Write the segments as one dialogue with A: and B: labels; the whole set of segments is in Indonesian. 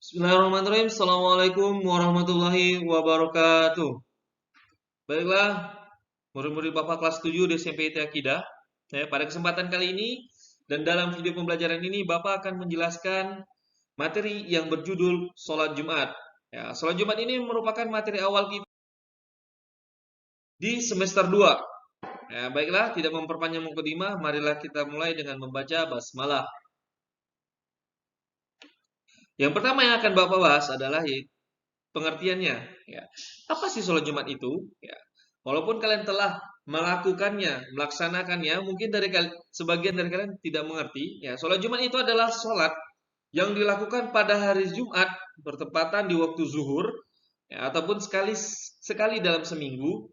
A: Bismillahirrahmanirrahim. Assalamualaikum warahmatullahi wabarakatuh. Baiklah, murid-murid Bapak kelas 7 di SMP IT Akidah. Pada kesempatan kali ini dan dalam video pembelajaran ini Bapak akan menjelaskan materi yang berjudul Sholat Jumat. Sholat Jumat ini merupakan materi awal kita di semester 2. Baiklah, tidak memperpanjang mukadimah, marilah kita mulai dengan membaca basmalah. Yang pertama yang akan Bapak bahas adalah pengertiannya. Apa sih sholat Jumat itu? Walaupun kalian telah melakukannya, melaksanakannya, mungkin sebagian dari kalian tidak mengerti. Sholat Jumat itu adalah sholat yang dilakukan pada hari Jumat bertepatan di waktu zuhur, ataupun sekali dalam seminggu,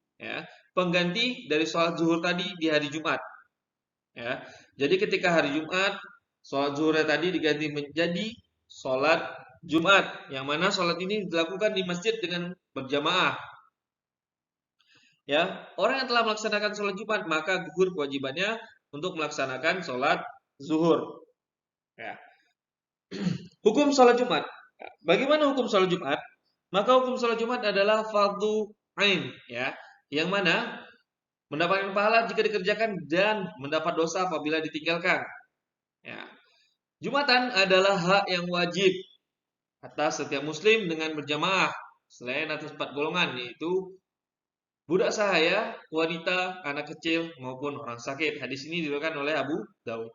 A: pengganti dari sholat zuhur tadi di hari Jumat. Jadi ketika hari Jumat, sholat zuhurnya tadi diganti menjadi sholat Jumat, yang mana sholat ini dilakukan di masjid dengan berjamaah. Orang yang telah melaksanakan sholat Jumat maka gugur kewajibannya untuk melaksanakan sholat zuhur. Hukum sholat Jumat. Bagaimana hukum sholat Jumat? Maka hukum sholat Jumat adalah fardhu ain, yang mana mendapatkan pahala jika dikerjakan dan mendapat dosa apabila ditinggalkan. Jumatan adalah hak yang wajib atas setiap muslim dengan berjamaah selain atas 4 golongan, yaitu budak sahaya, wanita, anak kecil, maupun orang sakit. Hadis ini diriwayatkan oleh Abu Daud.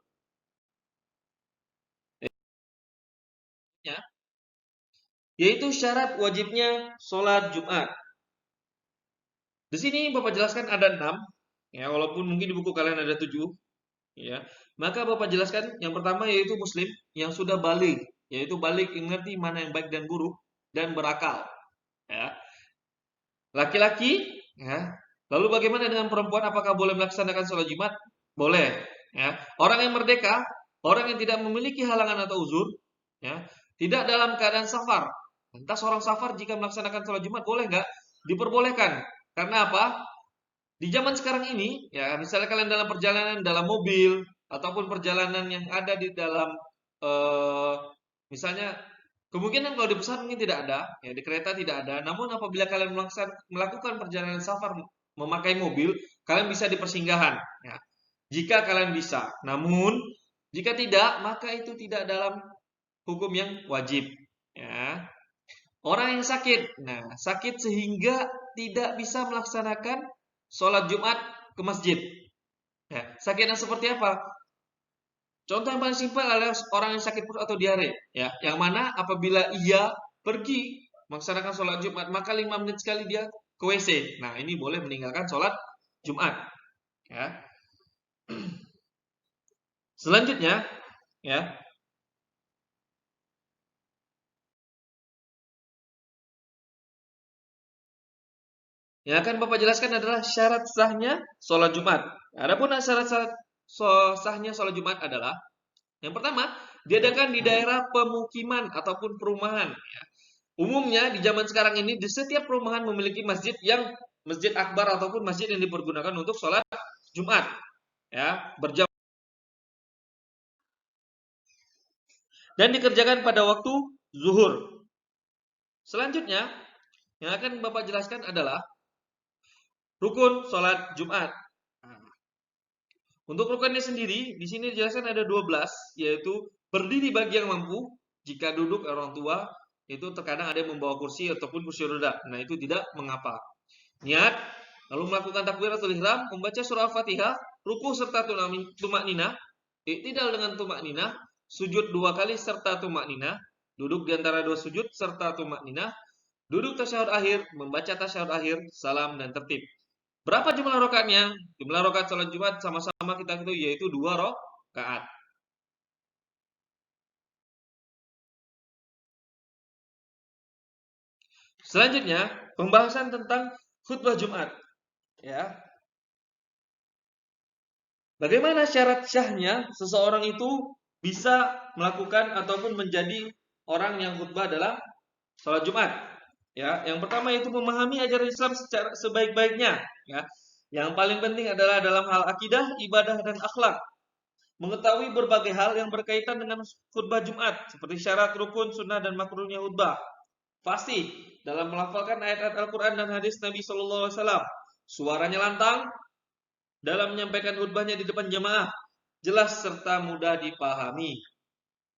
A: Yaitu syarat wajibnya sholat Jumat. Di sini Bapak jelaskan ada 6, walaupun mungkin di buku kalian ada 7. Maka Bapak jelaskan yang pertama yaitu muslim yang sudah balik, yaitu balik mengerti mana yang baik dan buruk dan berakal. Laki-laki, lalu bagaimana dengan perempuan? Apakah boleh melaksanakan sholat Jumat? Boleh. Orang yang merdeka, orang yang tidak memiliki halangan atau uzur, tidak dalam keadaan safar. Lantas orang safar jika melaksanakan sholat Jumat boleh nggak? Diperbolehkan. Karena apa? Di zaman sekarang ini, misalnya kalian dalam perjalanan dalam mobil ataupun perjalanan yang ada di dalam, misalnya kemungkinan kalau di pesawat mungkin tidak ada, di kereta tidak ada. Namun apabila kalian melakukan perjalanan safar memakai mobil, kalian bisa di persinggahan. Jika kalian bisa. Namun jika tidak, maka itu tidak dalam hukum yang wajib. Orang yang sakit, sakit sehingga tidak bisa melaksanakan sholat Jumat ke masjid. Sakitnya seperti apa? Contoh yang paling simpel adalah orang yang sakit perut atau diare, yang mana apabila ia pergi melaksanakan sholat Jumat, maka 5 menit sekali dia ke WC. Nah, ini boleh meninggalkan sholat Jumat. Selanjutnya, yang akan Bapak jelaskan adalah syarat sahnya sholat Jumat. Adapun syarat sahnya sholat Jumat adalah yang pertama, diadakan di daerah pemukiman ataupun perumahan. Umumnya di zaman sekarang ini di setiap perumahan memiliki masjid masjid akbar ataupun masjid yang dipergunakan untuk sholat Jumat. Berjamaah dan dikerjakan pada waktu zuhur. Selanjutnya, yang akan Bapak jelaskan adalah rukun sholat Jumat. Untuk rukunnya sendiri, di sini dijelaskan ada 12, yaitu berdiri bagi yang mampu. Jika duduk orang tua, itu terkadang ada yang membawa kursi ataupun kursi roda. Nah, itu tidak mengapa. Niat, lalu melakukan takbiratul ihram, membaca surah Al-Fatihah, ruku serta tumak ninah, iktidal dengan tumak ninah, sujud 2 kali serta tumak ninah, duduk di antara 2 sujud serta tumak ninah, duduk tasyahud akhir, membaca tasyahud akhir, salam dan tertib. Berapa jumlah rakaatnya? Jumlah rakaat sholat Jumat sama-sama kita ketahui yaitu 2 rakaat. Selanjutnya, pembahasan tentang khutbah Jumat. Bagaimana syarat syahnya seseorang itu bisa melakukan ataupun menjadi orang yang khutbah dalam sholat Jumat? Yang pertama itu memahami ajaran Islam secara sebaik-baiknya. Yang paling penting adalah dalam hal akidah, ibadah dan akhlak. mengetahui berbagai hal yang berkaitan dengan khutbah Jumat, seperti syarat, rukun, sunnah, dan makruhnya khutbah. Fasih dalam melafalkan ayat-ayat Al-Quran dan hadis Nabi Shallallahu Alaihi Wasallam. Suaranya lantang dalam menyampaikan khutbahnya di depan jemaah, jelas serta mudah dipahami.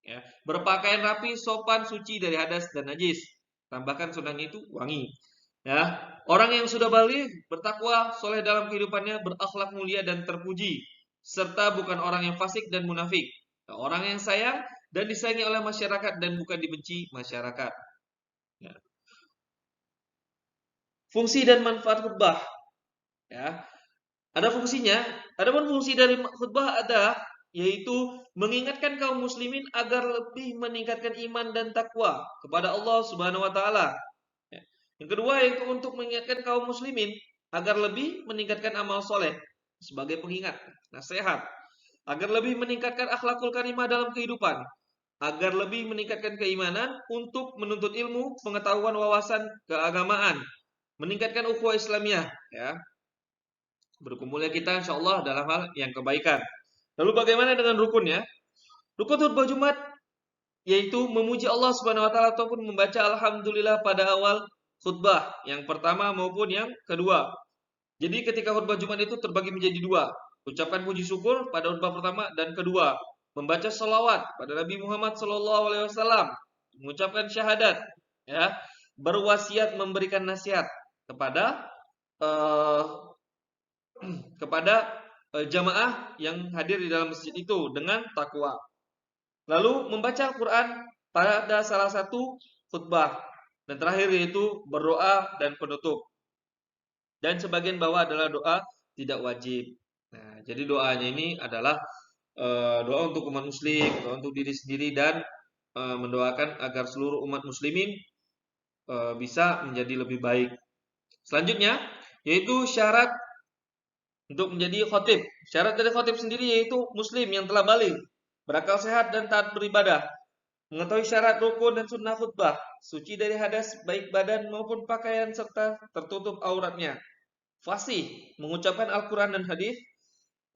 A: Ya. Berpakaian rapi, sopan, suci dari hadas dan najis. Tambahkan sunnahnya itu wangi. Ya. Orang yang sudah balik, bertakwa, soleh dalam kehidupannya, berakhlak mulia dan terpuji, serta bukan orang yang fasik dan munafik. Nah, orang yang sayang dan disayangi oleh masyarakat dan bukan dibenci masyarakat. Ya. Fungsi dan manfaat khutbah. Ya. Ada fungsinya. Adapun fungsi dari khutbah ada, yaitu mengingatkan kaum muslimin agar lebih meningkatkan iman dan takwa kepada Allah Subhanahu wa taala. Ya. Yang kedua yaitu untuk mengingatkan kaum muslimin agar lebih meningkatkan amal soleh sebagai pengingat, nasihat, agar lebih meningkatkan akhlakul karimah dalam kehidupan, agar lebih meningkatkan keimanan untuk menuntut ilmu, pengetahuan, wawasan keagamaan, meningkatkan ukhuwah Islamiyah, ya. Berkumpulnya kita insya Allah dalam hal yang kebaikan. Lalu bagaimana dengan rukunnya? Rukun khutbah Jumat yaitu memuji Allah Subhanahu wa taala ataupun membaca alhamdulillah pada awal khutbah yang pertama maupun yang kedua. Jadi ketika khutbah Jumat itu terbagi menjadi dua. Ucapkan puji syukur pada khutbah pertama dan kedua. Membaca salawat pada Nabi Muhammad SAW. Mengucapkan syahadat. Ya, berwasiat memberikan nasihat kepada eh, kepada jamaah yang hadir di dalam masjid itu dengan takwa. Lalu membaca Al-Quran pada salah satu khutbah. Dan terakhir yaitu berdoa dan penutup. Dan sebagian bawah adalah doa tidak wajib. Nah, jadi doanya ini adalah doa untuk umat muslim, doa untuk diri sendiri dan mendoakan agar seluruh umat muslimin bisa menjadi lebih baik. Selanjutnya yaitu syarat untuk menjadi khotib. Syarat dari khotib sendiri yaitu muslim yang telah balik, berakal sehat dan taat beribadah, mengetahui syarat rukun dan sunnah khutbah, suci dari hadas baik badan maupun pakaian serta tertutup auratnya, fasih mengucapkan Al-Quran dan hadis,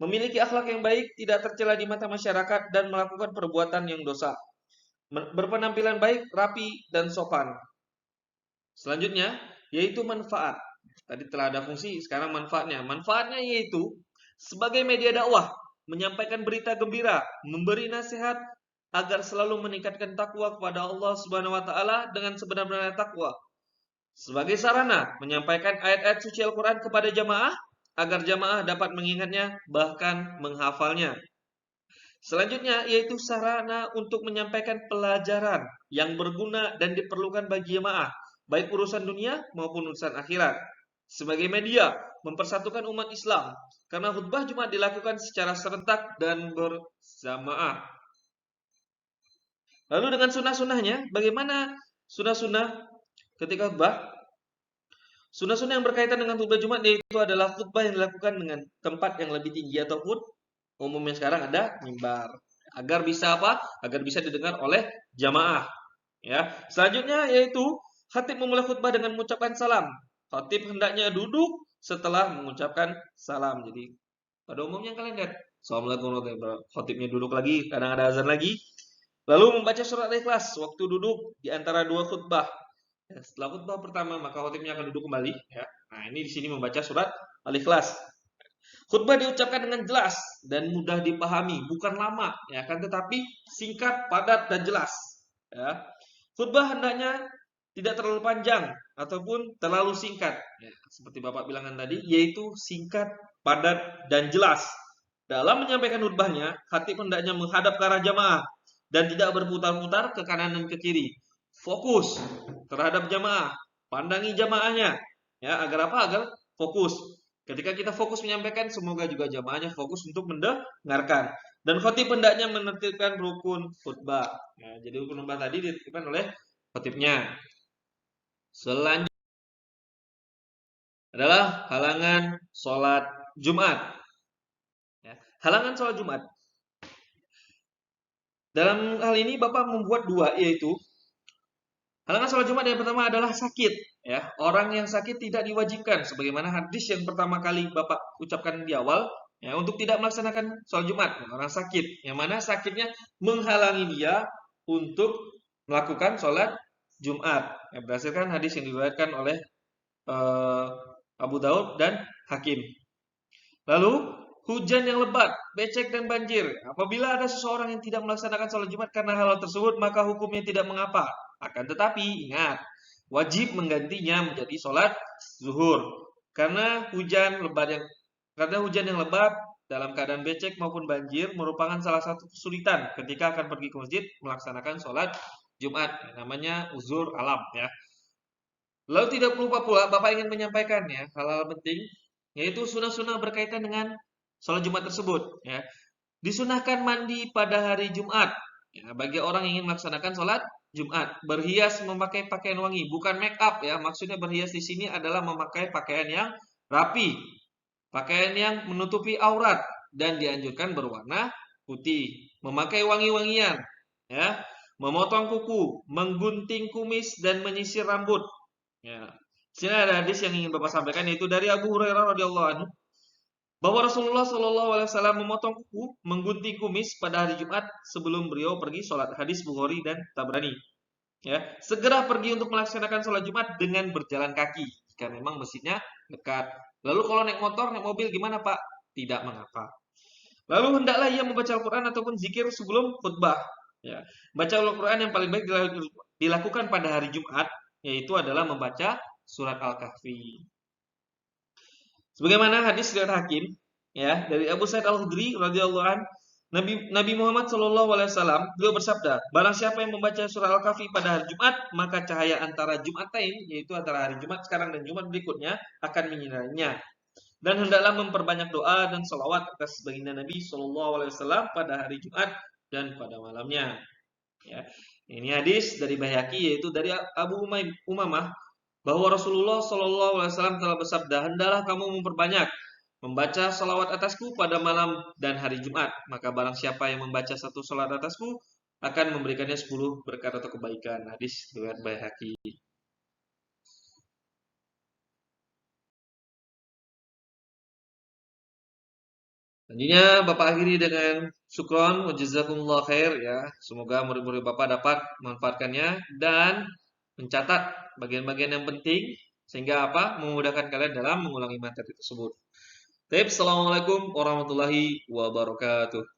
A: memiliki akhlak yang baik, tidak tercela di mata masyarakat dan melakukan perbuatan yang dosa, berpenampilan baik, rapi dan sopan. Selanjutnya yaitu manfaat. Tadi telah ada fungsi, sekarang manfaatnya. Manfaatnya yaitu sebagai media dakwah, menyampaikan berita gembira, memberi nasihat agar selalu meningkatkan takwa kepada Allah Subhanahu wa taala dengan sebenar-benarnya takwa. Sebagai sarana menyampaikan ayat-ayat suci Al-Qur'an kepada jamaah agar jamaah dapat mengingatnya bahkan menghafalnya. Selanjutnya yaitu sarana untuk menyampaikan pelajaran yang berguna dan diperlukan bagi jemaah, baik urusan dunia maupun urusan akhirat. Sebagai media mempersatukan umat Islam, karena khutbah Jumat dilakukan secara serentak dan berjamaah. Lalu dengan sunnah-sunnahnya, bagaimana sunnah-sunnah ketika khutbah? Sunnah-sunnah yang berkaitan dengan khutbah Jumat yaitu adalah khutbah yang dilakukan dengan tempat yang lebih tinggi ataupun umumnya sekarang ada mimbar. Agar bisa apa? Agar bisa didengar oleh jamaah. Ya. Selanjutnya yaitu khatib memulai khutbah dengan mengucapkan salam. Khatib hendaknya duduk setelah mengucapkan salam. Jadi pada umumnya kalian lihat, Assalamualaikum warahmatullahi wabarakatuh. Khatibnya duduk lagi, kadang ada azan lagi. Lalu membaca surat Al-Ikhlas waktu duduk di antara dua khutbah. Ya, setelah khutbah pertama maka khatibnya akan duduk kembali. Ya. Nah ini di sini membaca surat Al-Ikhlas. Khutbah diucapkan dengan jelas dan mudah dipahami, bukan lama, ya kan, tetapi singkat, padat dan jelas. Ya. Khutbah hendaknya tidak terlalu panjang ataupun terlalu singkat, ya, seperti Bapak bilangan tadi, yaitu singkat, padat dan jelas. Dalam menyampaikan khutbahnya, khatib hendaknya menghadap ke arah jamaah dan tidak berputar-putar ke kanan dan ke kiri. Fokus terhadap jamaah, pandangi jamaahnya, ya agar apa? Agar fokus. Ketika kita fokus menyampaikan, semoga juga jamaahnya fokus untuk mendengarkan. Dan khatib hendaknya menertibkan rukun khutbah. Ya, jadi rukun khutbah tadi ditertibkan oleh khatibnya. Selanjutnya adalah halangan sholat Jumat. Ya, halangan sholat Jumat. Dalam hal ini Bapak membuat dua, yaitu halangan sholat Jumat yang pertama adalah sakit. Ya, orang yang sakit tidak diwajibkan, sebagaimana hadis yang pertama kali Bapak ucapkan di awal, ya, untuk tidak melaksanakan sholat Jumat. Orang sakit, yang mana sakitnya menghalangi dia untuk melakukan sholat Jumat. Ya, berdasarkan hadis yang diriwayatkan oleh eh, Abu Daud dan Hakim. Lalu hujan yang lebat, becek dan banjir. Apabila ada seseorang yang tidak melaksanakan sholat Jumat karena hal tersebut, maka hukumnya tidak mengapa. Akan tetapi ingat, wajib menggantinya menjadi sholat zuhur. Karena hujan yang lebat dalam keadaan becek maupun banjir merupakan salah satu kesulitan ketika akan pergi ke masjid melaksanakan sholat Jumat. Namanya uzur alam ya. Lalu tidak lupa pula Bapak ingin menyampaikannya hal-hal penting, yaitu sunnah-sunnah berkaitan dengan sholat Jumat tersebut. Ya. Disunahkan mandi pada hari Jumat. Ya, bagi orang yang ingin melaksanakan sholat Jumat, berhias memakai pakaian wangi, bukan make up ya. Maksudnya berhias di sini adalah memakai pakaian yang rapi, pakaian yang menutupi aurat dan dianjurkan berwarna putih, memakai wangi-wangian, ya, memotong kuku, menggunting kumis dan menyisir rambut. Ya. Sini ada hadis yang ingin Bapak sampaikan yaitu dari Abu Hurairah radhiyallahu anhu bahwa Rasulullah Shallallahu alaihi wasallam memotong kuku, menggunting kumis pada hari Jumat sebelum beliau pergi sholat. Hadis Bukhari dan Tabrani. Ya, segera pergi untuk melaksanakan sholat Jumat dengan berjalan kaki jika memang masjidnya dekat. Lalu kalau naik motor, naik mobil gimana Pak? Tidak mengapa. Lalu hendaklah ia membaca Al-Quran ataupun zikir sebelum khutbah. Ya. Baca Al-Quran yang paling baik dilakukan pada hari Jumat yaitu adalah membaca surat Al-Kahfi. Sebagaimana hadis riwayat Hakim ya dari Abu Sa'id Al-Khudri radhiyallahu an, Nabi Muhammad sallallahu alaihi wasallam beliau bersabda, barang siapa yang membaca surah Al-Kahfi pada hari Jumat, maka cahaya antara Jumatain yaitu antara hari Jumat sekarang dan Jumat berikutnya akan menyinarinya. Dan hendaklah memperbanyak doa dan salawat atas baginda Nabi sallallahu alaihi wasallam pada hari Jumat dan pada malamnya. Ya. Ini hadis dari Baihaqi yaitu dari Abu Umamah bahwa Rasulullah Shallallahu Alaihi Wasallam telah bersabda, hendaklah kamu memperbanyak membaca salawat atasku pada malam dan hari Jumat. Maka barang siapa yang membaca satu salat atasku akan memberikannya 10 berkat atau kebaikan. Hadis riwayat Baihaqi. Selanjutnya Bapak akhiri dengan syukron wa jazakumullah khair ya. Semoga murid-murid Bapak dapat memanfaatkannya dan mencatat bagian-bagian yang penting sehingga apa? Memudahkan kalian dalam mengulangi materi tersebut. Baik, assalamualaikum warahmatullahi wabarakatuh.